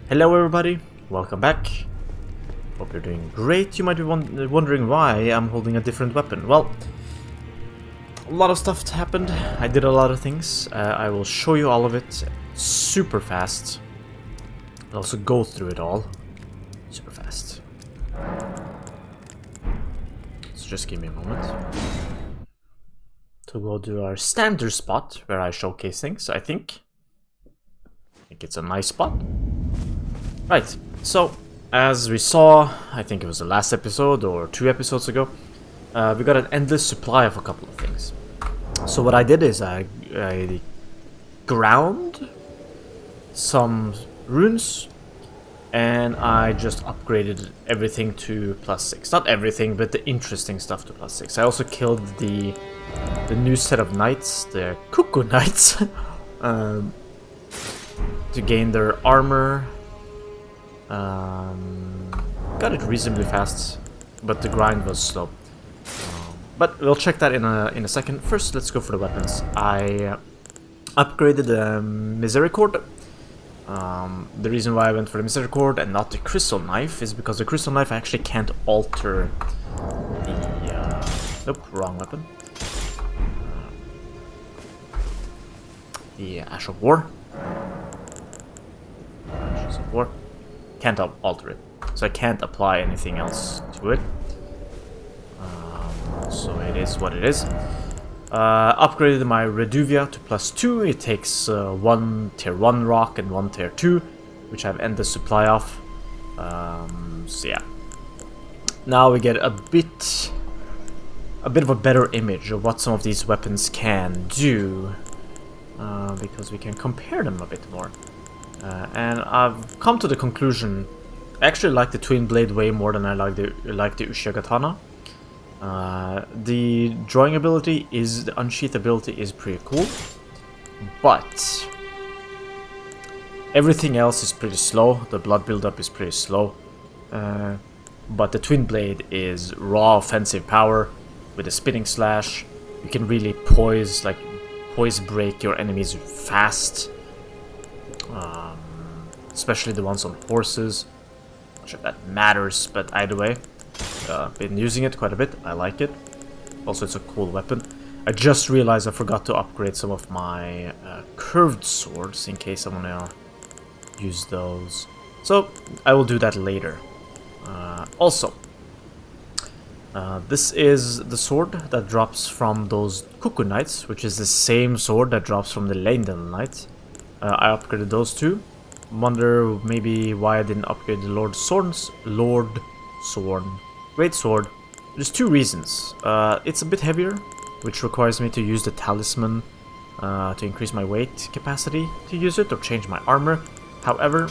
Hello everybody, welcome back. Hope you're doing great. You might be wondering why I'm holding a different weapon. Well, a lot of stuff happened. I did a lot of things. I will show you all of it super fast. I'll also go through it all super fast. So just give me a moment to go to our standard spot where I showcase things. I think it's a nice spot. Right, so as we saw, I think it was the last episode or 2 episodes ago, we got an endless supply of a couple of things. So what I did is I ground some runes and I just upgraded everything to +6. Not everything, but the interesting stuff to +6. I also killed the new set of knights, the Cuckoo Knights, to gain their armor. Got it reasonably fast, but the grind was slow. But we'll check that in a second. First, let's go for the weapons. I upgraded the Misericord. The reason why I went for the Misericord and not the Crystal Knife is because the Crystal Knife actually can't alter the... nope, wrong weapon. The Ash of War. Ashes of War. Can't alter it, so I can't apply anything else to it. So it is what it is. Upgraded my Reduvia to +2. It takes 1 tier 1 rock and 1 tier 2, which I've ended supply of. So yeah. Now we get a bit of a better image of what some of these weapons can do, because we can compare them a bit more. And I've come to the conclusion, I actually like the Twin Blade way more than I like the Uchiha-Katana. The drawing ability the unsheath ability is pretty cool, but everything else is pretty slow. The blood buildup is pretty slow, but the Twin Blade is raw offensive power with a spinning slash. You can really poise break your enemies fast. Especially the ones on horses. Not sure if that matters, but either way, been using it quite a bit. I like it. Also, it's a cool weapon. I just realized I forgot to upgrade some of my curved swords in case I want to use those. So I will do that later. Also, this is the sword that drops from those Cuckoo Knights, which is the same sword that drops from the Elden Knight. I upgraded those two. Wonder maybe why I didn't upgrade the Lord Sword. Great Sword. There's 2 reasons. It's a bit heavier, which requires me to use the talisman to increase my weight capacity to use it or change my armor. However,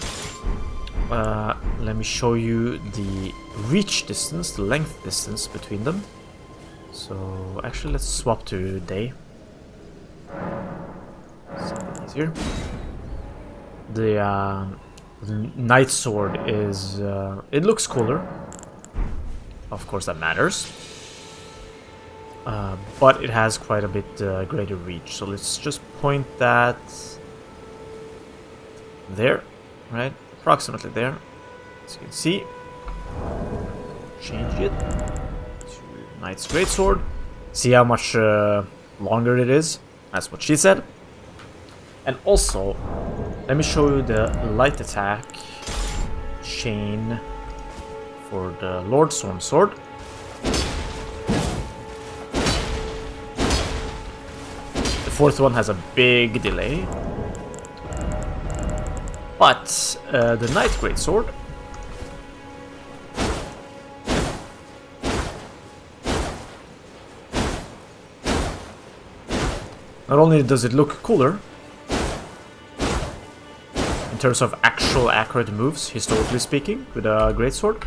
let me show you the reach distance, the length distance between them. So actually, let's swap to day. Something easier. The Knight Sword is... it looks cooler. Of course that matters. But it has quite a bit greater reach. So let's just point that... there, right? Approximately there. As you can see. Change it to Knight's Greatsword. See how much longer it is? That's what she said. And also... let me show you the light attack chain for the Lord Storm Sword. The 4th one has a big delay. But the Knight Greatsword not only does it look cooler, in terms of actual accurate moves, historically speaking, with a greatsword,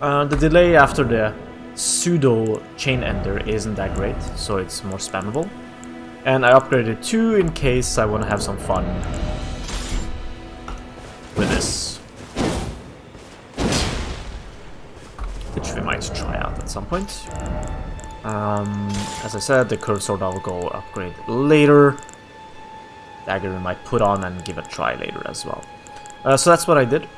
the delay after the pseudo chain ender isn't that great, so it's more spammable. And I upgraded 2 in case I want to have some fun with this, which we might try out at some point. As I said, the curved sword I'll go upgrade later. Dagger we might put on and give a try later as well. So that's what I did.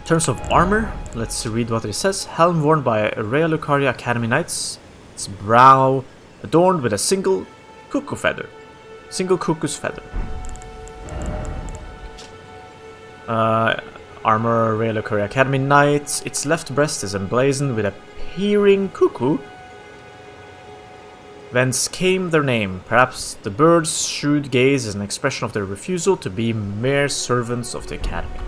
terms of armor, let's read what it says. Helm worn by Rhea Lucaria Academy Knights. Its brow adorned with a single cuckoo feather. Single cuckoo's feather. Armor Rhea Lucaria Academy Knights. Its left breast is emblazoned with a peering cuckoo. Whence came their name? Perhaps the bird's shrewd gaze is an expression of their refusal to be mere servants of the Academy.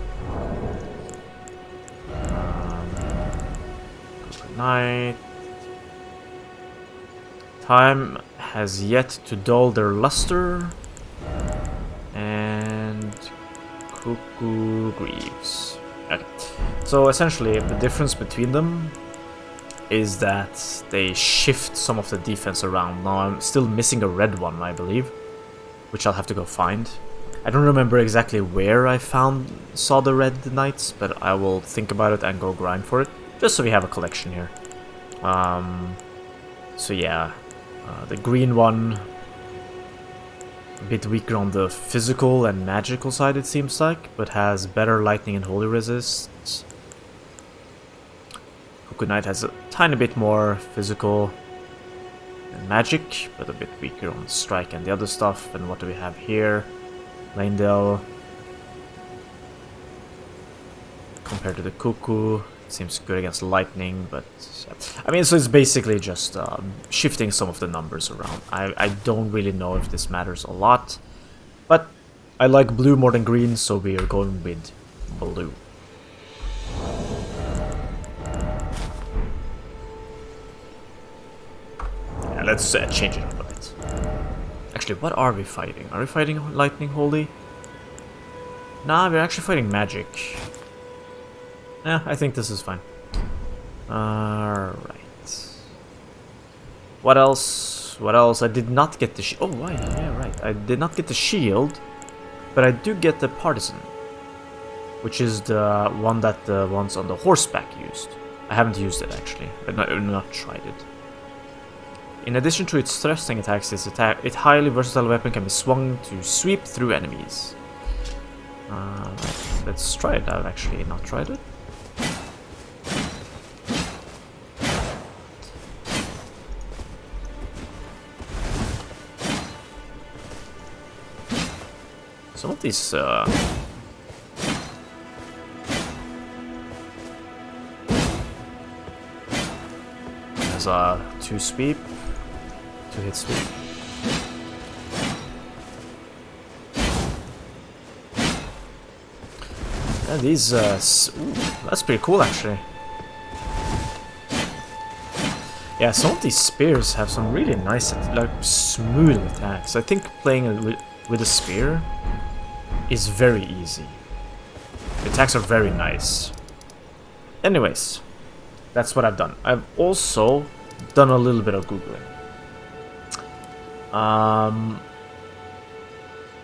Good night. Time has yet to dull their luster. And cuckoo grieves. Okay. So essentially the difference between them is that they shift some of the defense around. Now I'm still missing a red one, I believe, which I'll have to go find. I don't remember exactly where I saw the red knights, but I will think about it and go grind for it, just so we have a collection here. So yeah, the green one, a bit weaker on the physical and magical side it seems like, but has better lightning and holy resist. Cuckoo Knight has a tiny bit more physical and magic, but a bit weaker on strike and the other stuff. And what do we have here? Leyndell. Compared to the Cuckoo, it seems good against lightning, but I mean, so it's basically just shifting some of the numbers around. I don't really know if this matters a lot, but I like blue more than green, so we are going with blue. Let's change it up a bit. Actually, what are we fighting? Are we fighting Lightning Holy? Nah, we're actually fighting Magic. Yeah, I think this is fine. Alright. What else? What else? I did not get the shield. Oh, why? Yeah, right. I did not get the shield, but I do get the Partisan, which is the one that the ones on the horseback used. I haven't used it actually, but not tried it. In addition to its thrusting attacks, its highly versatile weapon can be swung to sweep through enemies. Let's try it. I've actually not tried it. Some of these has a 2 sweep. 2-hit sweep. Yeah, these, ooh, that's pretty cool actually. Yeah, some of these spears have some really nice, like, smooth attacks. I think playing with a spear is very easy. The attacks are very nice. Anyways, that's what I've done. I've also done a little bit of Googling.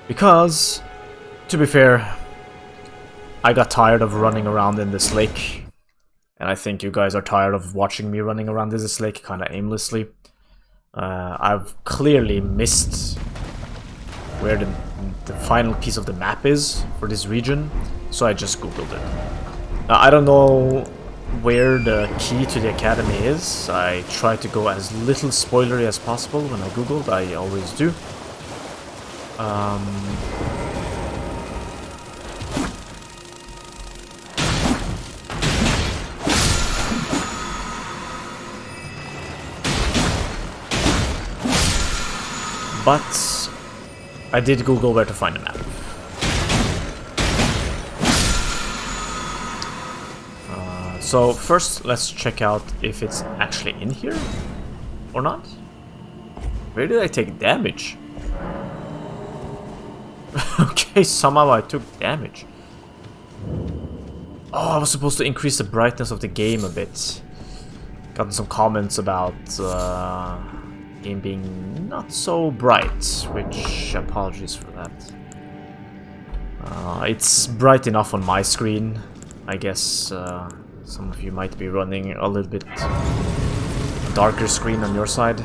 Because, to be fair, I got tired of running around in this lake, and I think you guys are tired of watching me running around in this lake kind of aimlessly. I've clearly missed where the final piece of the map is for this region, so I just googled it. I don't know where the key to the academy is. I try to go as little spoilery as possible when I googled. I always do. But I did Google where to find the map. So first, let's check out if it's actually in here or not. Where did I take damage? Okay, somehow I took damage. Oh, I was supposed to increase the brightness of the game a bit. Gotten some comments about game being not so bright, which apologies for that. It's bright enough on my screen. I guess some of you might be running a little bit darker screen on your side.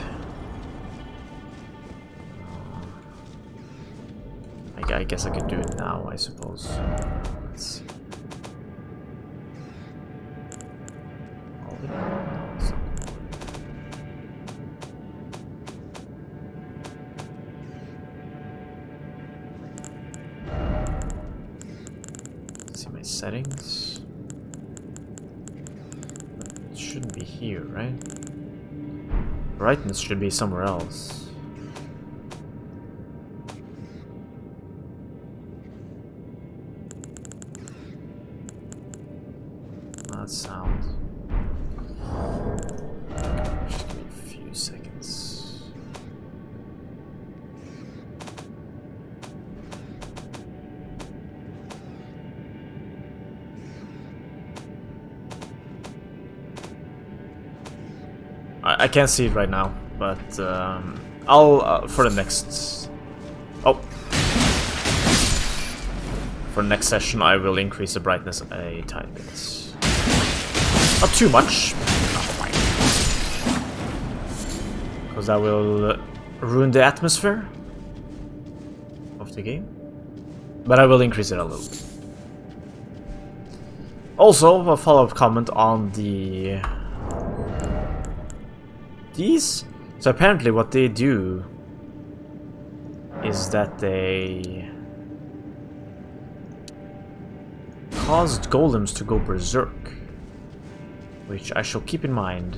I guess I could do it now, I suppose. Let's see. see my settings. It shouldn't be here, right? Brightness should be somewhere else. That sound. Just give me a few seconds. I can't see it right now, but I'll for the next. Oh. For the next session, I will increase the brightness a tiny bit. Not too much. Because that will ruin the atmosphere of the game. But I will increase it a little bit. Also, a follow-up comment on these. So apparently what they do is that they caused golems to go berserk, which I shall keep in mind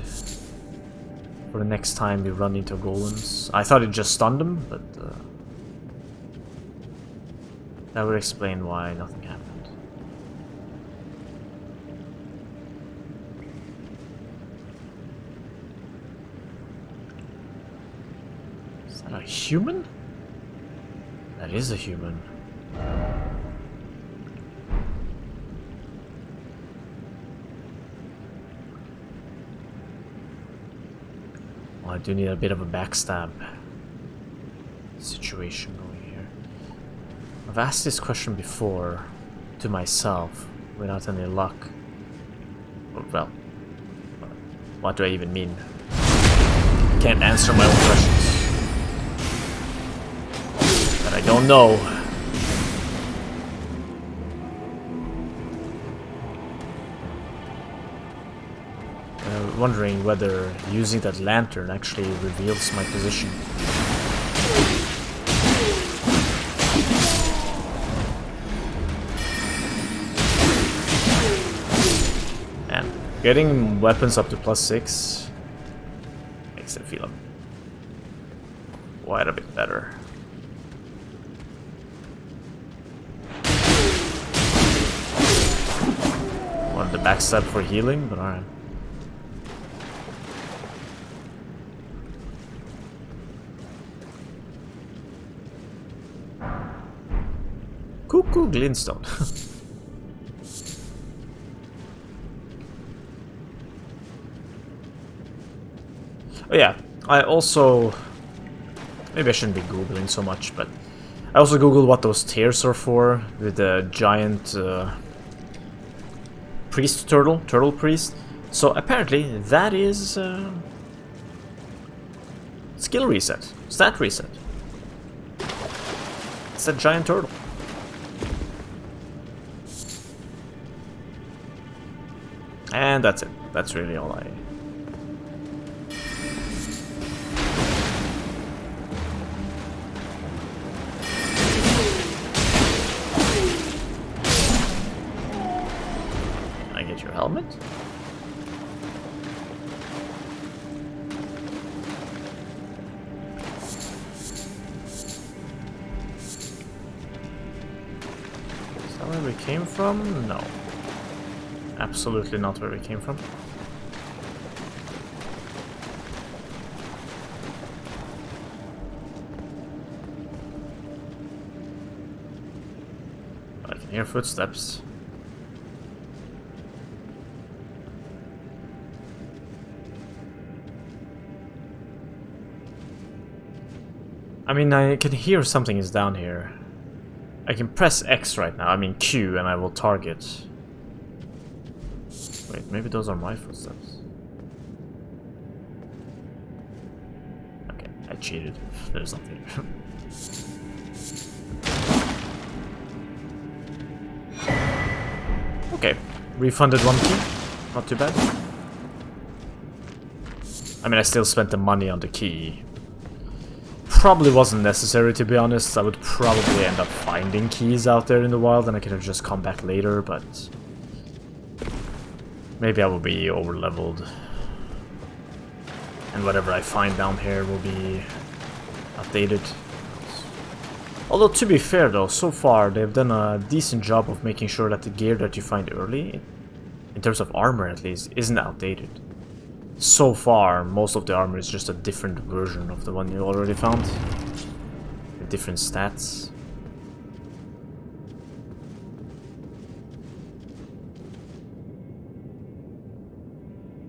for the next time we run into golems. I thought it just stunned them, but that would explain why nothing happened. Is that a human? That is a human. Well, I do need a bit of a backstab situation going here. I've asked this question before to myself without any luck. Well, what do I even mean? I can't answer my own questions. But I don't know. Wondering whether using that lantern actually reveals my position. And getting weapons up to +6 makes it feel quite a bit better. Wanted the backstab for healing, but alright. Cuckoo glintstone. Oh yeah, I also... Maybe I shouldn't be googling so much, but I also googled what those tears are for with the giant priest turtle priest. So apparently that is skill reset, stat reset. It's that giant turtle. And that's it. That's really all I... Can I get your helmet? Is that where we came from? No. Absolutely not where we came from. I can hear footsteps. I mean, I can hear something is down here. I can press X right now, I mean Q, and I will target. Wait, maybe those are my footsteps. Okay, I cheated. There's nothing here. Okay, refunded 1 key. Not too bad. I mean, I still spent the money on the key. probably wasn't necessary, to be honest. I would probably end up finding keys out there in the wild and I could have just come back later, but maybe I will be over-leveled. And whatever I find down here will be updated. Although, to be fair though, so far they've done a decent job of making sure that the gear that you find early, in terms of armor at least, isn't outdated. So far, most of the armor is just a different version of the one you already found. With different stats.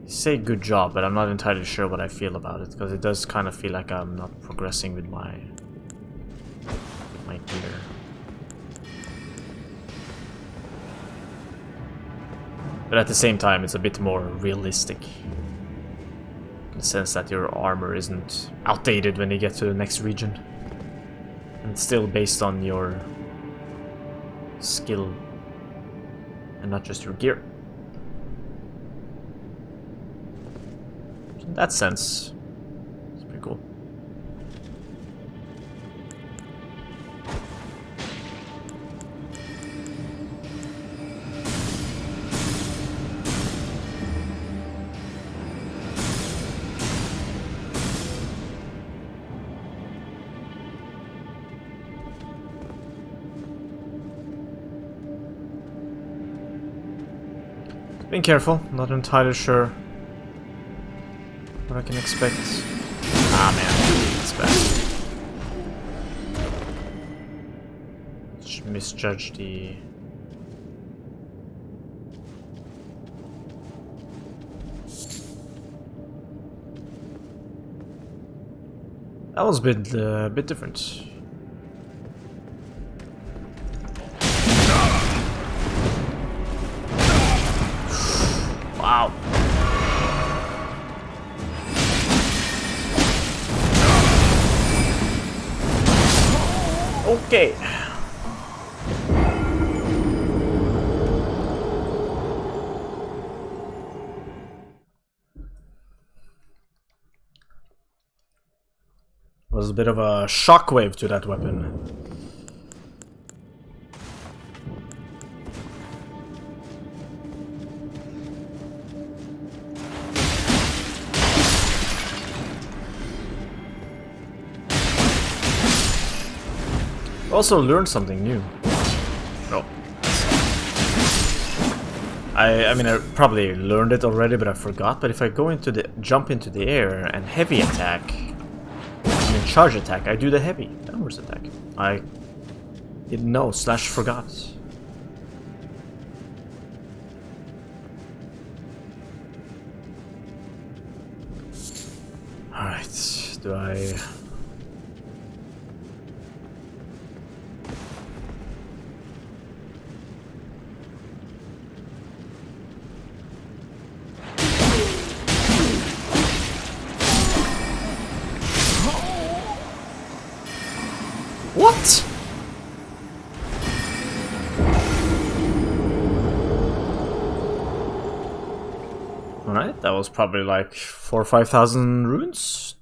Say good job, but I'm not entirely sure what I feel about it, because it does kind of feel like I'm not progressing with my gear. But at the same time, it's a bit more realistic. In the sense that your armor isn't outdated when you get to the next region. And it's still based on your skill and not just your gear. So in that sense, it's pretty cool. Being careful, not entirely sure what I can expect. Ah man, it's bad. Misjudged the... That was a bit different. Wow. Okay. Was a bit of a shockwave to that weapon. Also learned something new. Oh. I mean, I probably learned it already, but I forgot. But if I go into the jump into the air and heavy attack, I mean charge attack, I do the heavy downwards attack. I didn't know / forgot. All right, do I? What? Alright, that was probably like 4,000 or 5,000 runes.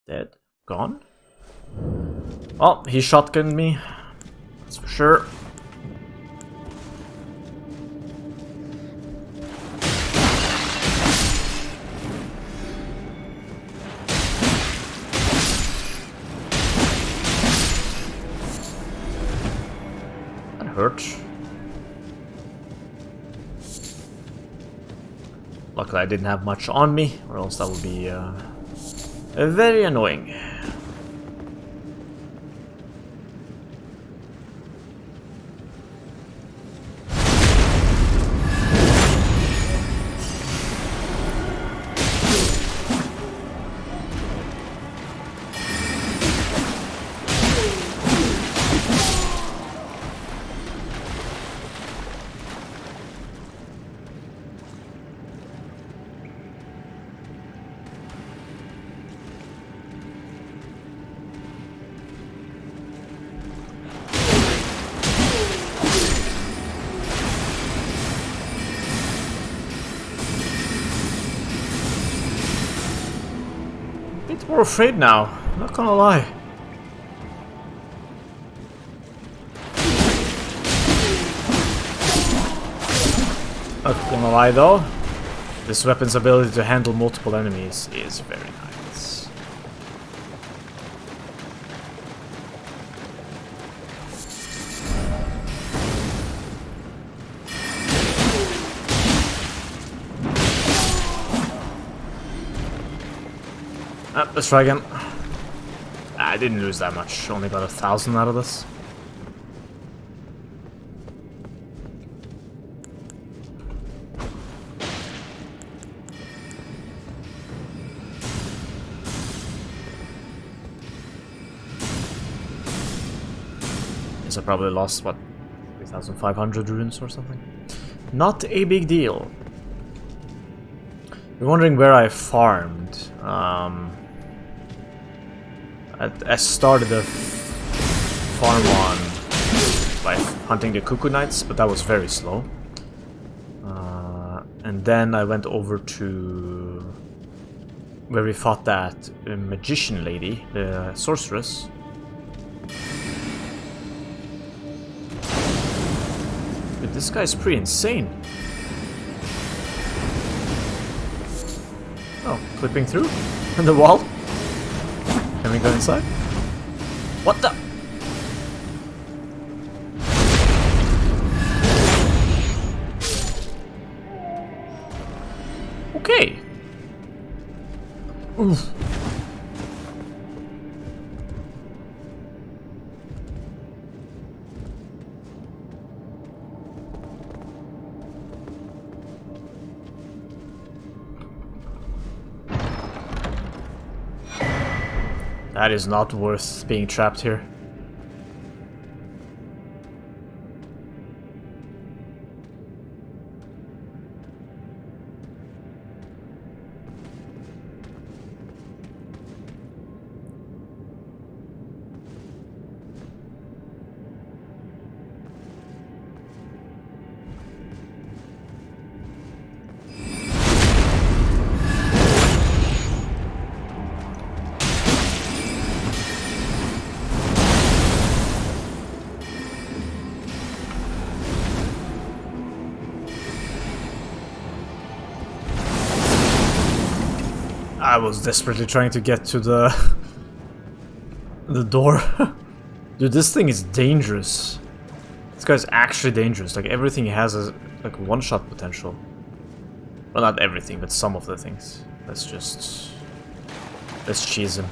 Dead. Gone. Oh, he shotgunned me. That's for sure. Hurt. Luckily I didn't have much on me, or else that would be very annoying. More afraid now, not gonna lie. Not gonna lie though, this weapon's ability to handle multiple enemies is very nice. Let's try again. I didn't lose that much, only got 1,000 out of this. I probably lost, what, 3,500 runes or something? Not a big deal. You're wondering where I farmed. I started a farm on by hunting the Cuckoo Knights, but that was very slow. And then I went over to where we fought that magician lady, the sorceress. This guy's pretty insane. Oh, clipping through? And the wall? Can we go inside? What the? Okay. Oof. That is not worth being trapped here. I was desperately trying to get to the door. Dude, this thing is dangerous. This guy's actually dangerous. Like, everything he has is like one-shot potential. Well, not everything, but some of the things. Let's cheese him.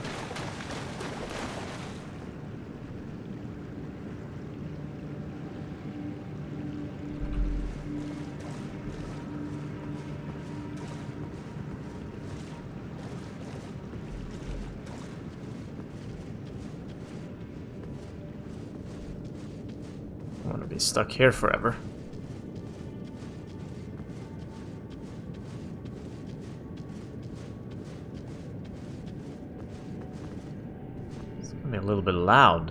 Be stuck here forever. It's gonna be a little bit loud.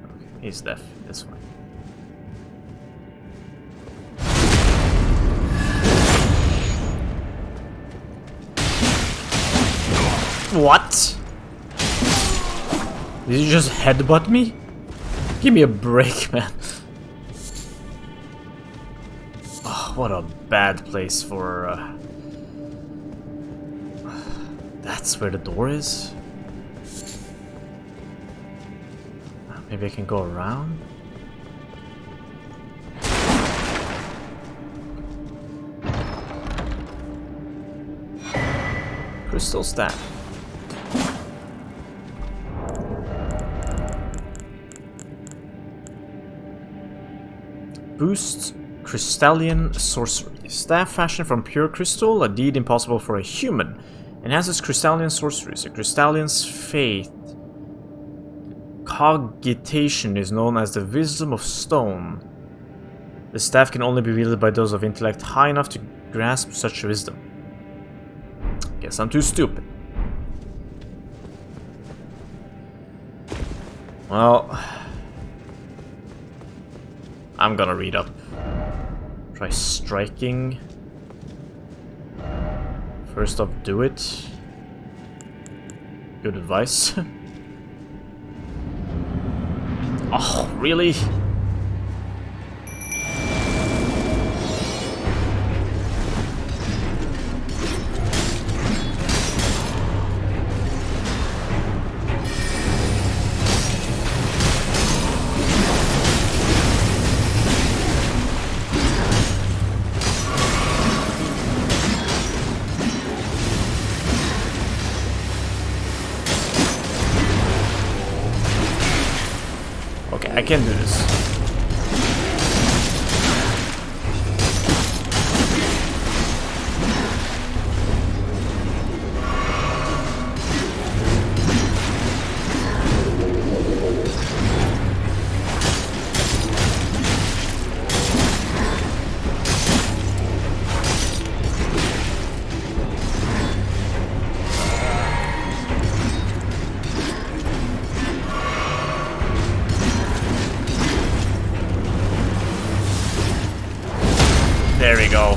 Okay, he's deaf. That's fine. What? Did you just headbutt me? Give me a break, man. Oh, what a bad place for... That's where the door is? Maybe I can go around? Crystal staff. Boosts crystalline sorcery. Staff fashioned from pure crystal, a deed impossible for a human. Enhances crystalline sorcery. So crystallion's faith. Cogitation is known as the wisdom of stone. The staff can only be wielded by those of intellect high enough to grasp such wisdom. Guess I'm too stupid. Well, I'm gonna read up. Try striking First off, do it. Good advice. Oh, really? Okay, I can do this. There we go.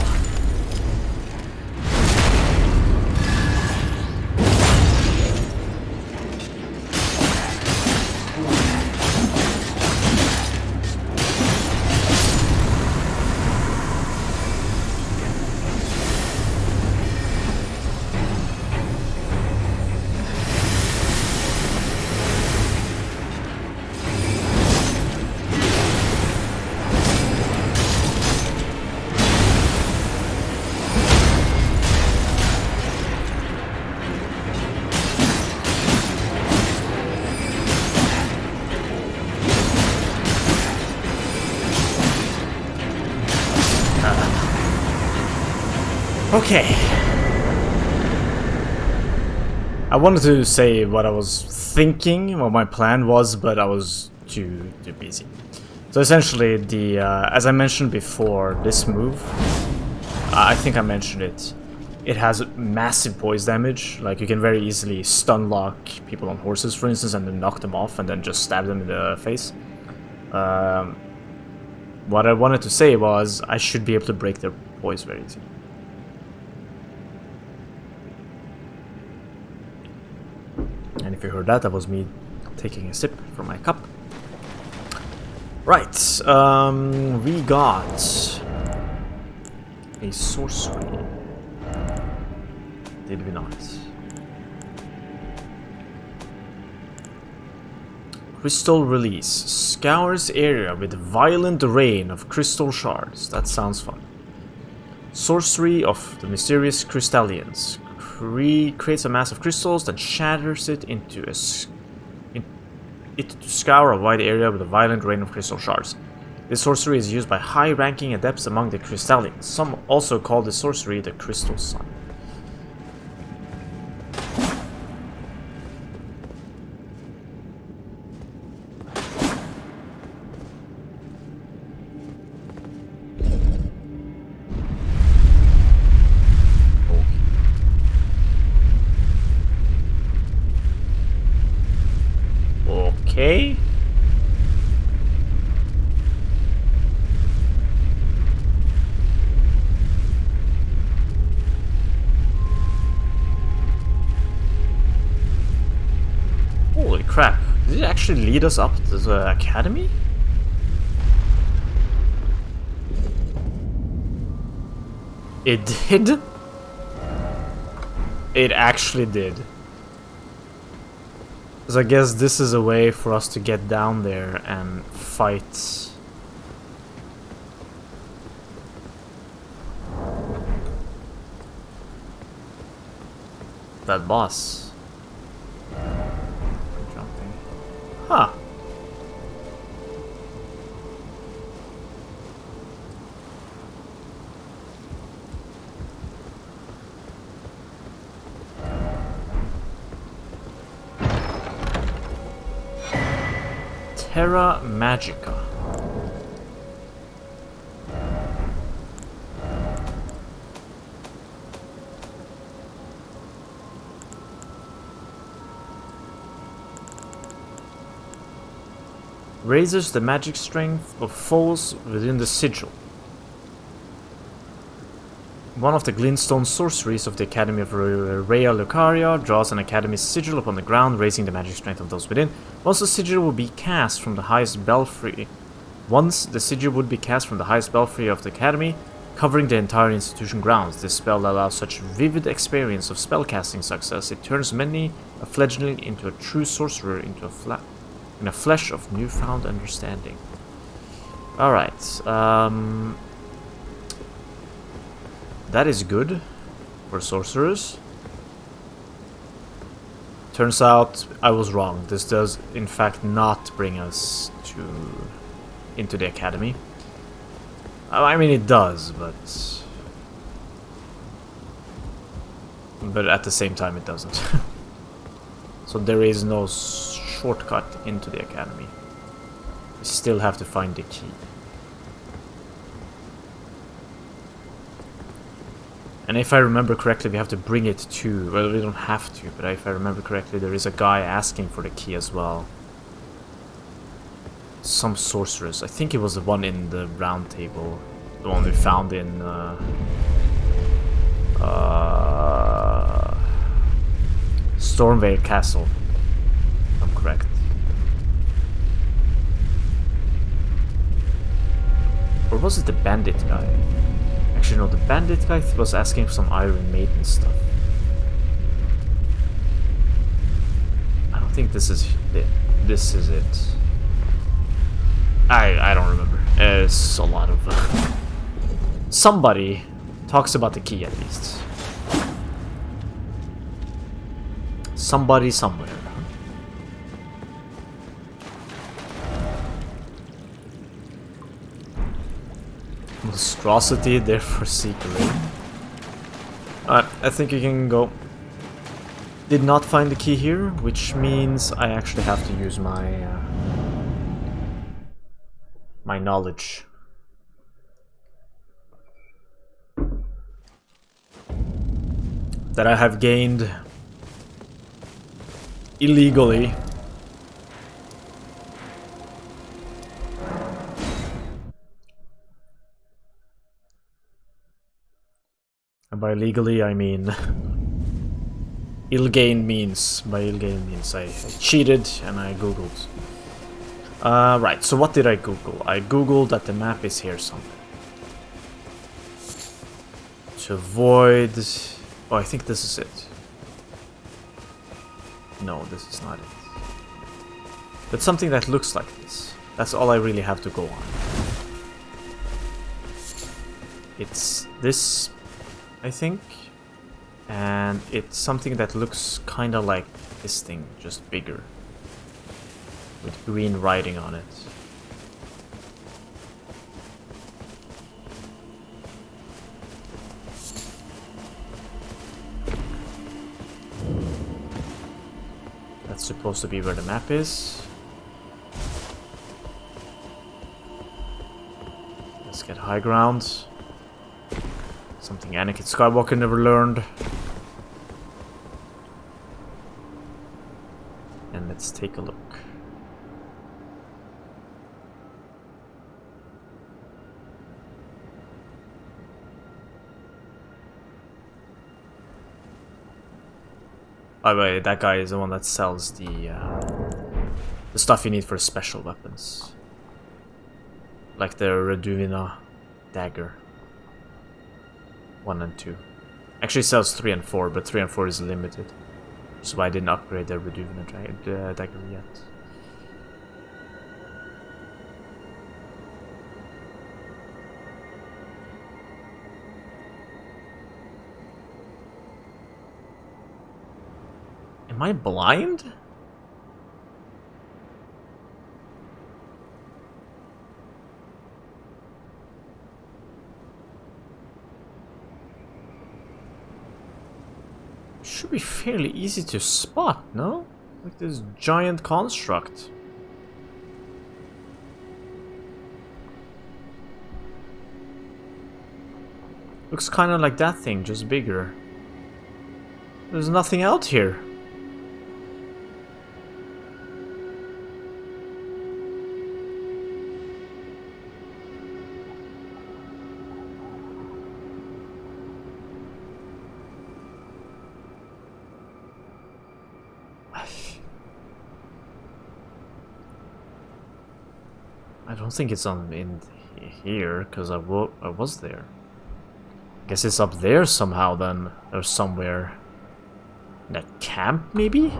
Okay. I wanted to say what I was thinking, what my plan was, but I was too busy. So essentially, as I mentioned before, this move, I think I mentioned it. It has massive poise damage. Like, you can very easily stun lock people on horses, for instance, and then knock them off, and then just stab them in the face. What I wanted to say was I should be able to break their poise very easily. And if you heard that, that was me taking a sip from my cup. Right, we got a sorcery. Did we not? Crystal release. Scours area with violent rain of crystal shards. That sounds fun. Sorcery of the mysterious crystallians. Creates a mass of crystals, then shatters it into to scour a wide area with a violent rain of crystal shards. This sorcery is used by high-ranking adepts among the crystallians. Some also call this sorcery the Crystal Sun. Okay. Holy crap. Did it actually lead us up to the academy? It did? It actually did. So I guess this is a way for us to get down there and fight. That boss. Jumping. Huh. Terra Magica. Raises the magic strength of foes within the sigil. One of the glintstone sorceries of the Academy of Rea Lucaria draws an Academy's sigil upon the ground, raising the magic strength of those within. Once the sigil will be cast from the highest belfry. Once the sigil would be cast from the highest belfry of the Academy, covering the entire institution grounds. This spell allows such vivid experience of spellcasting success. It turns many a fledgling into a true sorcerer, into in a flesh of newfound understanding. Alright, that is good for sorcerers. Turns out I was wrong. This does in fact not bring us into the academy. I mean it does, but at the same time it doesn't. So there is no shortcut into the academy. We still have to find the key. And if I remember correctly, we have to bring it to... Well, we don't have to, but if I remember correctly, there is a guy asking for the key as well. Some sorceress. I think it was the one in the round table. The one we found in... Stormvale Castle. If I'm correct. Or was it the bandit guy? Actually, no, the bandit guy was asking for some Iron Maiden stuff. I don't think this is it. This is it. I don't remember. It's a lot of... Somebody talks about the key at least. Somebody somewhere. Monstrosity, therefore secretly. Alright, I think you can go. Did not find the key here, which means I actually have to use my my knowledge. That I have gained illegally. And by legally, I mean ill-gained means. By ill-gained means I cheated and I googled. Right, so what did I google? I googled that the map is here somewhere. To avoid... Oh, I think this is it. No, this is not it. But something that looks like this. That's all I really have to go on. It's this... I think, and it's something that looks kind of like this thing, just bigger, with green writing on it. That's supposed to be where the map is. Let's get high ground. Something Anakin Skywalker never learned. And let's take a look. By the way, that guy is the one that sells the stuff you need for special weapons. Like the Reduvina dagger. 1 and 2. Actually sells 3 and 4, but 3 and 4 is limited. So I didn't upgrade the Reduvina dagger yet. Am I blind? Should be fairly easy to spot, no? Like this giant construct. Looks kind of like that thing, just bigger. There's nothing out here. I don't think it's in here, because I was there. Guess it's up there somehow then, or somewhere. In that camp, maybe?